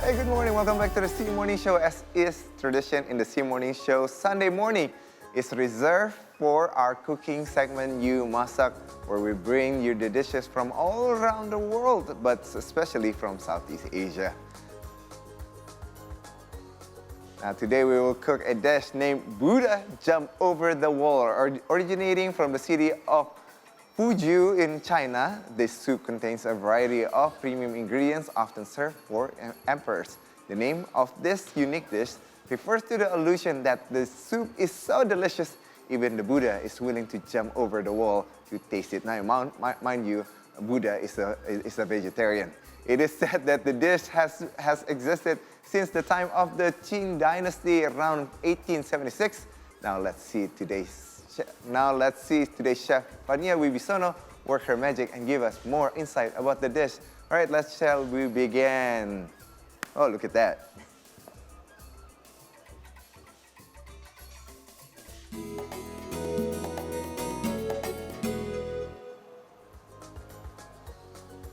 Hey, good morning. Welcome back to the C Morning Show. As is tradition in the C Morning Show, Sunday morning is reserved for our cooking segment, You Masak, where we bring you the dishes from all around the world, but especially from Southeast Asia. Now, today we will cook a dish named Buddha Jump Over the Wall, originating from the city of Fuzhou in China. This soup contains a variety of premium ingredients often served for emperors. The name of this unique dish refers to the illusion that the soup is so delicious, even the Buddha is willing to jump over the wall to taste it. Now, mind you, Buddha is a vegetarian. It is said that the dish has existed since the time of the Qing dynasty around 1876. Now let's see today's chef Vania Wibisono work her magic and give us more insight about the dish. All right, shall we begin? Oh, look at that.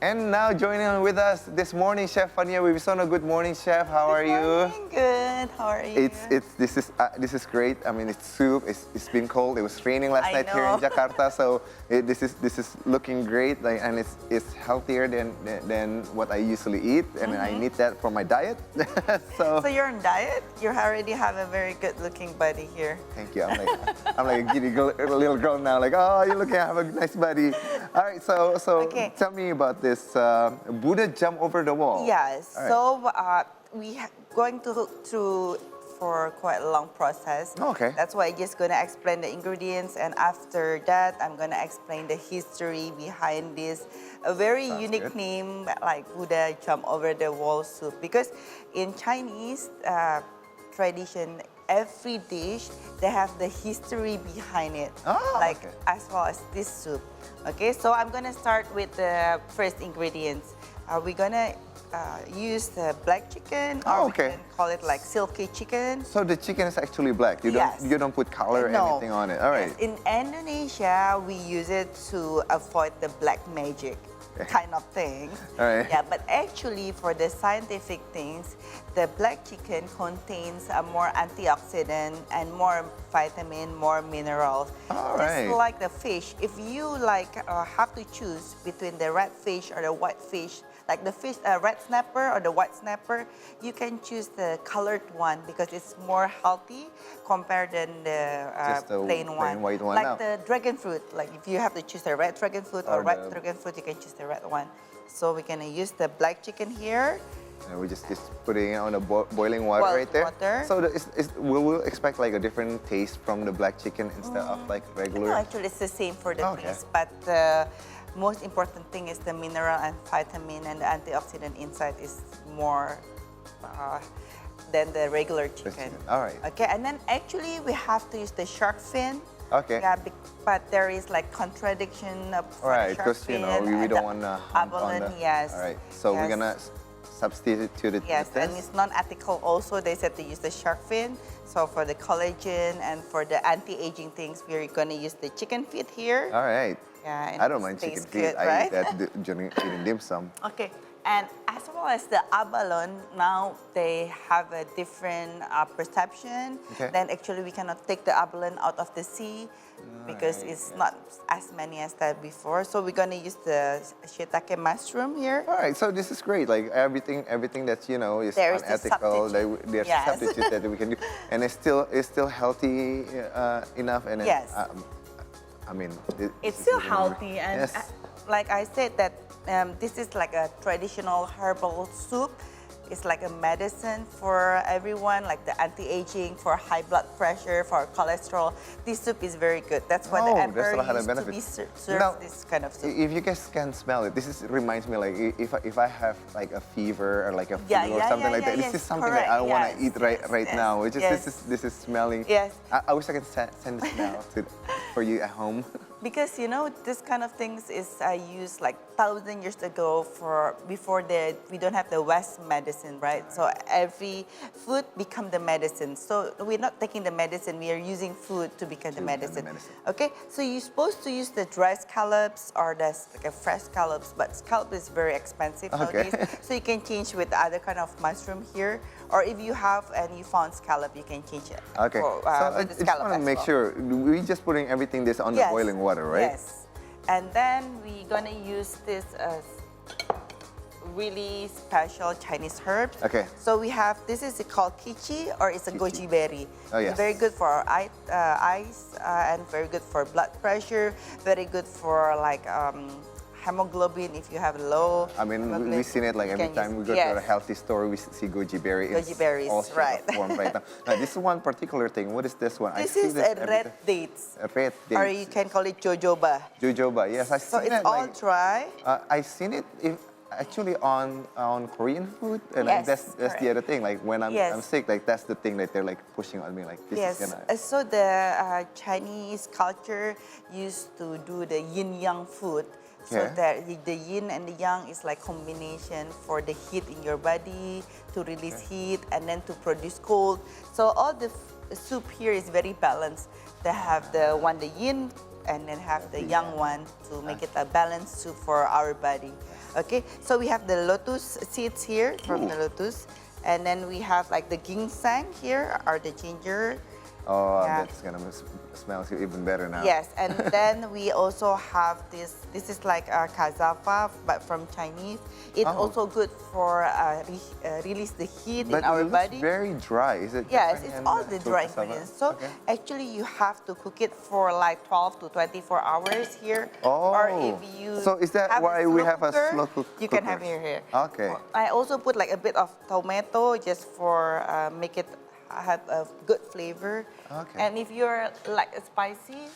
And now joining with us this morning, Chef Vania Wibisono. Good morning, Chef. How are you? Good morning. Good. How are you? This is great. I mean, it's soup. It's been cold. It was raining last night here in Jakarta, so this is looking great. Like, and it's healthier than what I usually eat, and I need that for my diet. So you're on diet? You already have a very good-looking body here. Thank you. I'm like a giddy little girl now. Like, oh, you look, I have a nice body. All right. So okay. Tell me about this Buddha Jump Over the Wall. Yes. Right. So we going through for quite a long process. Okay. That's why I'm just going to explain the ingredients, and after that, I'm going to explain the history behind this. A very unique name like Buddha Jump Over the Wall soup, because in Chinese tradition, every dish they have the history behind it, as well as this soup. Okay, so I'm gonna start with the first ingredients. We're gonna use the black chicken, or we can call it like silky chicken. So the chicken is actually black. You don't put color or anything on it. All right. Yes. In Indonesia, we use it to avoid the black magic kind of thing. All right. Yeah, but actually for the scientific things, the black chicken contains a more antioxidant and more vitamin, more minerals. All Just right. like the fish, if you have to choose between the red fish or the white fish, like the fish, red snapper or the white snapper, you can choose the colored one because it's more healthy compared than the plain white one. Like the dragon fruit, like if you have to choose the red dragon fruit or white dragon fruit, you can choose the red one. So we're gonna use the black chicken here. And we're just putting it on the boiling water right there. So we'll expect like a different taste from the black chicken instead of like regular. No, actually it's the same for the taste, but most important thing is the mineral and vitamin and the antioxidant inside is more than the regular chicken. All right. Okay, and then actually we have to use the shark fin. Okay. Yeah, but there is like contradiction of right, shark because fin. we don't want to abalone, yes. All right, so we're gonna substitute it. Yes, and it's non-ethical also. They said to use the shark fin. So for the collagen and for the anti-aging things, we're gonna use the chicken feet here. All right. Yeah, and I don't mind chicken feet. I eat that during eating dim sum. Okay, and as well as the abalone, now they have a different perception. Okay. Then actually we cannot take the abalone out of the sea because it's not as many as that before. So we're gonna use the shiitake mushroom here. All right, so this is great. Like everything that's is there unethical. There's a substitute that we can do, and it's still healthy enough. And I mean, it's still healthy, and like I said, that this is like a traditional herbal soup. It's like a medicine for everyone, like the anti-aging, for high blood pressure, for cholesterol. This soup is very good. That's why the emperor used to be served this kind of soup. If you guys can smell it, reminds me like if I have like a fever or like a flu or something like that. This is something that I want to eat right now. Which is this is smelling. Yes. I wish I could send the smell for you at home. Because you know this kind of things is used like 1,000 years ago before we don't have the West medicine, right? So every food become the medicine. So we're not taking the medicine, we are using food to become the medicine. Okay, so you're supposed to use the dry scallops or the like a fresh scallops, but scallop is very expensive nowadays. So you can change with other kind of mushroom here, or if you have and you found scallop, you can change it. Okay, For, so I with the just scallop want to as make well. sure, we're just putting everything this on the Yes. boiling water, right? Yes. And then we're gonna use this really special Chinese herbs. Okay. So we have, this is called kichi, or it's a goji berry. Oh, yes. It's very good for our eyes and very good for blood pressure, very good for like hemoglobin if you have low. I mean, hemoglobin, we've seen it like you every can time we use- go to a yes. healthy store, we see goji berry. Goji berries, all shape right. of form right now. Now, this is one particular thing. What is this one? This I see is this a every red time. dates. A red Or dates. you can call it jojoba. Jojoba, yes, I So seen it's it. all Like, dry. I seen it actually on Korean food, and Yes, that's correct. the other thing. Like when I'm Yes. sick, like that's the thing that they're like pushing on me. Like this Yes, is gonna. so the Chinese culture used to do the yin-yang food. So Yeah. that the yin and the yang is like combination for the heat in your body, to release heat and then to produce cold. So all the soup here is very balanced. They have the yin and then have the yang one to make it a balanced soup for our body. Okay, so we have the lotus seeds here from the lotus. And then we have like the ginseng here, or the ginger. Oh, Yeah. that's gonna smell even better now. Yes, and then we also have this. This is like a cassava, but from Chinese. It's Oh. also good for release the heat But in our it looks body. very dry. Is it? Yes, different it's than all the the dry cassava? ingredients. So Okay. actually, you have to cook it for like 12 to 24 hours here. Oh. Or if you So is that have why a we slow have a cooker, slow you can have cooker? it here. Okay. I also put like a bit of tomato just for make it have a good flavor. Okay. And if you're like spicy,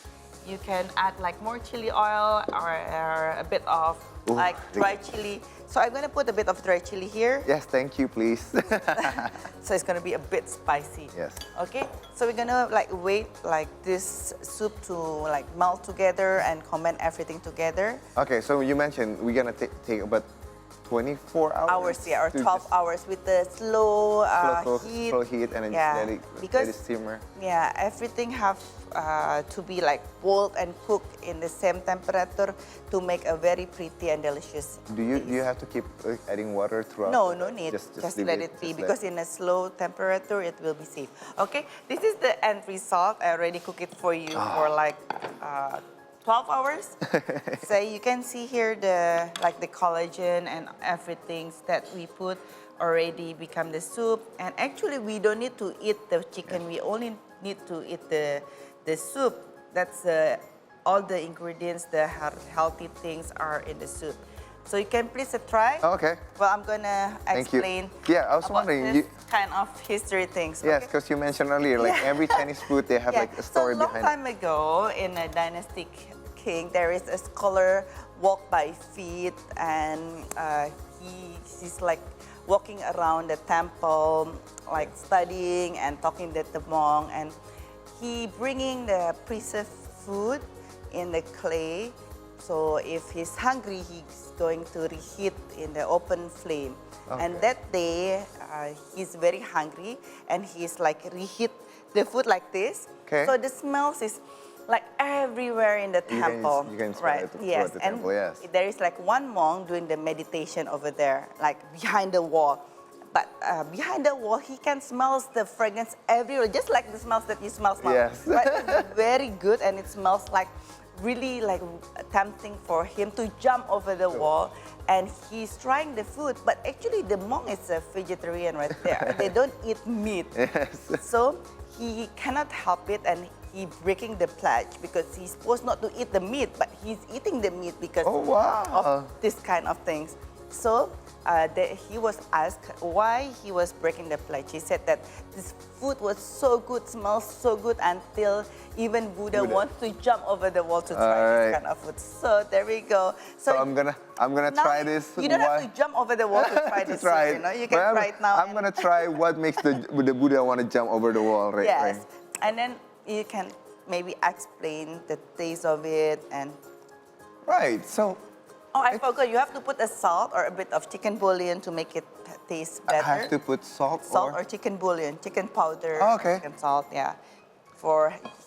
you can add like more chili oil or a bit of Ooh, like thank dry chili. So I'm gonna put a bit of dry chili here. Yes, thank you, please. So it's gonna be a bit spicy. Yes. Okay, so we're gonna like wait like this soup to like melt together and combine everything together. Okay, so you mentioned we're gonna take about 24 hours. Hours, yeah, or to 12 just hours with the slow, slow cook, heat. slow heat, and then Yeah, let because- it simmer. Yeah, everything have to be like boiled and cooked in the same temperature to make a very pretty and delicious. Do you have to keep adding water throughout? No, no need. Just Just leave let it be just because in a slow temperature it will be safe. Okay, this is the end result. I already cook it for you for like 12 hours. So you can see here the collagen and everything that we put already become the soup. And actually we don't need to eat the chicken. We only need to eat the soup. That's all the ingredients, the healthy things are in the soup. So you can please try. Okay. Well, I'm gonna Thank you. explain Yeah, I was about wondering, this you- kind of history things. Yes, okay? because you mentioned earlier, like Yeah. every Chinese food, they have like a story so long behind it. time ago, in a dynastic king, there is a scholar walk by feet, and he's like walking around the temple, like studying and talking to the monk, and he bringing the preserved food in the clay. So if he's hungry, he's going to reheat in the open flame. And Okay. that day, he's very hungry, and he's like reheat the food like this. Okay. So the smells is like everywhere in the temple. You can smell it throughout the temple, yes. There is like one monk doing the meditation over there, like behind the wall. But behind the wall, he can smell the fragrance everywhere, just like the smells that you smell. Yes. But it's very good, and it smells like really like tempting for him to jump over the wall. And he's trying the food, but actually the monk is a vegetarian right there. They don't eat meat. Yes. So he cannot help it, and he breaking the pledge because he's supposed not to eat the meat, but he's eating the meat because Oh, wow. of this kind of things. So he was asked why he was breaking the pledge. He said that this food was so good, smells so good, until even Buddha wants to jump over the wall to try Alright. this kind of food. So there we go. So I'm gonna now try this. You don't have Why- to jump over the wall to try to this try soup, it. you know. You can But try it now. I'm gonna try what makes the Buddha want to jump over the wall, right? Yes, right? and then you can maybe explain the taste of it and. Right. So Oh, I forgot. You have to put a salt or a bit of chicken bouillon to make it taste I better. have to put salt, Salt or chicken bouillon, chicken powder, Oh, okay. chicken salt, yeah.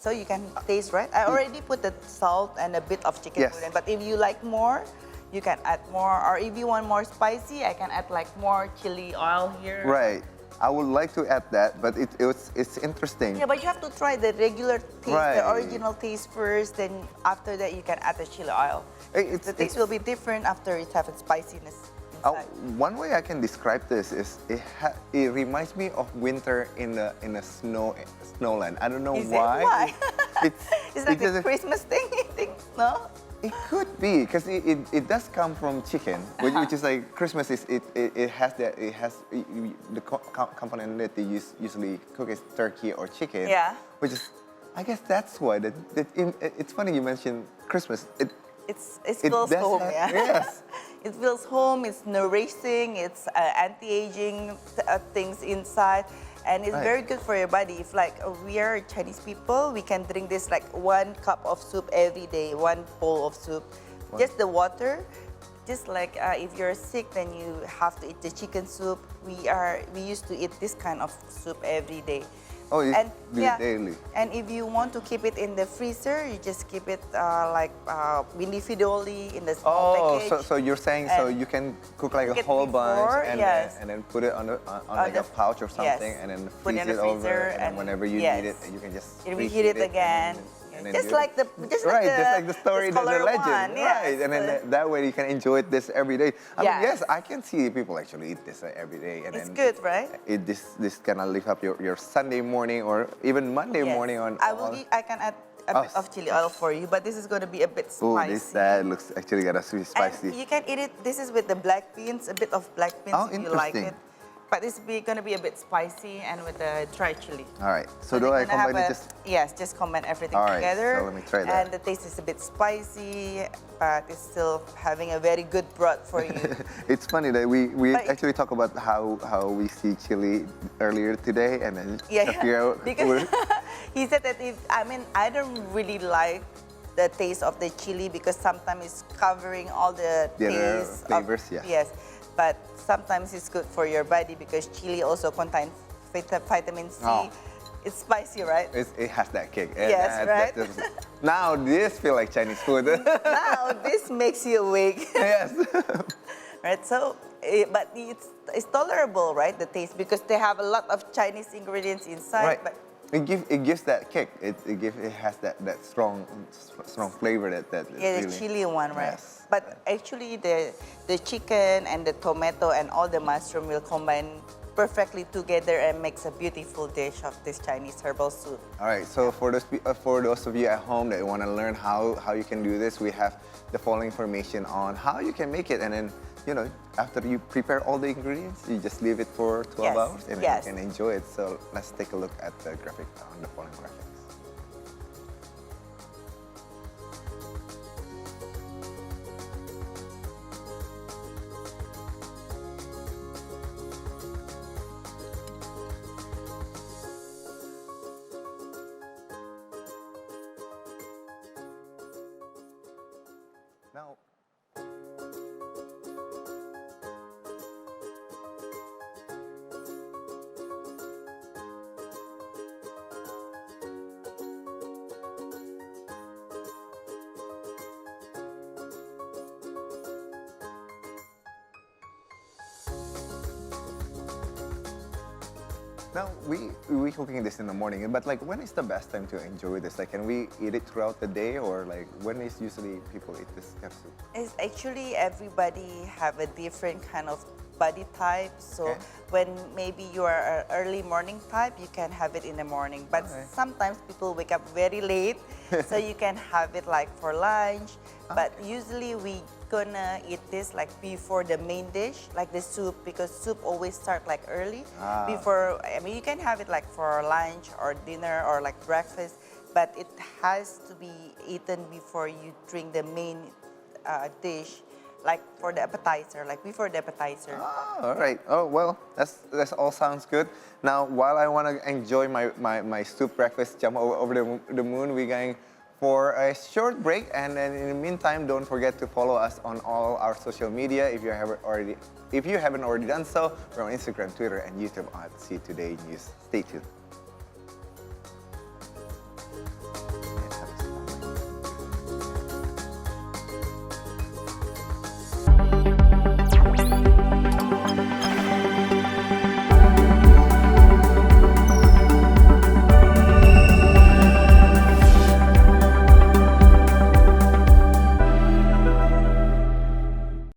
So you can taste, right? I already put the salt and a bit of chicken Yes. bouillon, but if you like more, you can add more. Or if you want more spicy, I can add like more chili oil here. Right. I would like to add that, but it's interesting. Yeah, but you have to try the regular taste, Right. the original taste first. Then after that, you can add the chili oil. The taste will be different after it has a spiciness inside. One way I can describe this is it reminds me of winter in a snowland. I don't know Is it? why. Why? It's like just a Christmas thing, I think, no? It could be because it does come from chicken, which is like Christmas is it has the component that they usually cook is turkey or chicken. Yeah. Which is, I guess that's why it's funny you mentioned Christmas. It feels does home, have- yeah. Yes. It feels home, it's nourishing, it's anti-aging things inside, and it's Right. very good for your body. If like we are Chinese people, we can drink this like 1 cup of soup every day, 1 bowl of soup. Wow. Just the water, just like if you're sick, then you have to eat the chicken soup. We used to eat this kind of soup every day. Oh, you And do it daily. and if you want to keep it in the freezer, you just keep it individually in the small Oh, package. so you're saying so And you can cook like cook a it whole before, bunch yes. and then put it on like a pouch or something yes. and then Put freeze it in it the over freezer and then whenever you yes. need it you can just reheat it again. and then Just do it. like the right, just like the story, the color legend, one, right? yes. And then that way you can enjoy this every day. I mean, Yes. yes, I can see people actually eat this every day, and It's then good, right? This kind of lift up your Sunday morning or even Monday Yes. morning on. I can add a bit of chili oil for you, but this is going to be a bit Oh, spicy. that looks actually got a sweet spicy. And you can eat it. This is with the black beans, a bit of black beans Oh, if you like interesting. it. But it's going to be a bit spicy and with the dry chili. All right, so do they're I gonna have combine it just? Yes, just combine everything All right, together. so let me try that. And the taste is a bit spicy, but it's still having a very good broth for you. It's funny that we But- actually talk about how we see chili earlier today, and then Yeah, Shakira because he said that I don't really like the taste of the chili because sometimes it's covering all the The other taste flavors, of, yes. Yes, but sometimes it's good for your body because chili also contains vitamin C. Oh. It's spicy, right? it has that kick. Yes, right? Now this feel like Chinese food. Now this makes you awake. Yes. Right, so, but it's tolerable, right, the taste, because they have a lot of Chinese ingredients inside. Right. But It gives that kick. It has that strong flavor that yeah, really, the chili one, right? Yes. But actually, the chicken and the tomato and all the mushroom will combine perfectly together and makes a beautiful dish of this Chinese herbal soup. All right. So for those of you at home that want to learn how you can do this, we have the following information on how you can make it, and then after you prepare all the ingredients, you just leave it for 12 Yes, hours and then yes. you can enjoy it. So let's take a look at the graphic on the following graphics. Now, Now, we cooking this in the morning, but like when is the best time to enjoy this? Like, can we eat it throughout the day, or like when is usually people eat this kind of soup? It's actually everybody have a different kind of body type. So Okay. when maybe you are an early morning type, you can have it in the morning. But Okay. sometimes people wake up very late, so you can have it like for lunch. But usually we gonna eat this like before the main dish, like the soup, because soup always start like early. Ah. You can have it like for lunch or dinner or like breakfast, but it has to be eaten before you drink the main dish. like for the appetizer, like before the appetizer. Oh, all right. Oh, well, that's all sounds good. Now, while I want to enjoy my soup breakfast, jump over the moon, we're going for a short break. And then in the meantime, don't forget to follow us on all our social media if you haven't already done so. We're on Instagram, Twitter, and YouTube at See Today News. Stay tuned.